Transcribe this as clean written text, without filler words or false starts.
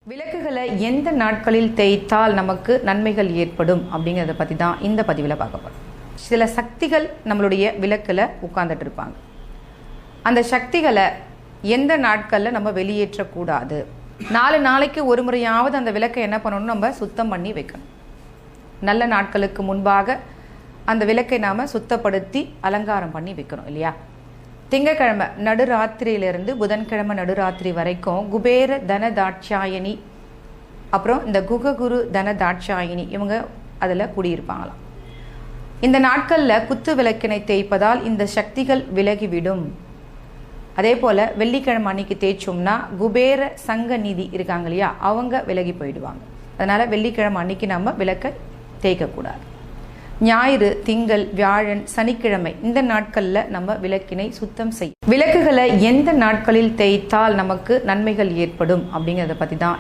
விளக்குகளை எந்த நாட்களில் தேய்த்தால் நமக்கு நன்மைகள் ஏற்படும் அப்படிங்கிறத பற்றி தான் இந்த பதிவில் பார்க்க போகிறோம். சில சக்திகள் நம்மளுடைய விளக்கில் உட்கார்ந்துட்டு இருப்பாங்க. அந்த சக்திகளை எந்த நாட்களில் நம்ம வெளியேற்றக்கூடாது. 4 நாளைக்கு ஒரு முறையாவது அந்த விளக்கை என்ன பண்ணணும், நம்ம சுத்தம் பண்ணி வைக்கணும். நல்ல நாட்களுக்கு முன்பாக அந்த விளக்கை நாம் சுத்தப்படுத்தி அலங்காரம் பண்ணி வைக்கணும் இல்லையா? திங்கக்கிழமை நடுராத்திரியிலிருந்து புதன்கிழமை நடுராத்திரி வரைக்கும் குபேர தன தாட்சாயணி, அப்புறம் இந்த குககுரு தன தாட்சாயணி, இவங்க அதில் குடியிருப்பாங்களாம். இந்த நாட்களில் குத்து விளக்கினை தேய்ப்பதால் இந்த சக்திகள் விலகிவிடும். அதே போல் வெள்ளிக்கிழமை அன்னைக்கு தேய்ச்சோம்னா குபேர சங்க நிதி இருக்காங்க இல்லையா, அவங்க விலகி போயிடுவாங்க. அதனால் வெள்ளிக்கிழமை அன்னைக்கு நம்ம விளக்கை தேய்க்கக்கூடாது. ஞாயிறு, திங்கள், வியாழன், சனிக்கிழமை இந்த நாட்களில் நம்ம விளக்கினை சுத்தம் செய்யும். விளக்குகளை எந்த நாட்களில் தேய்த்தால் நமக்கு நன்மைகள் ஏற்படும் அப்படிங்கிறத பற்றி தான்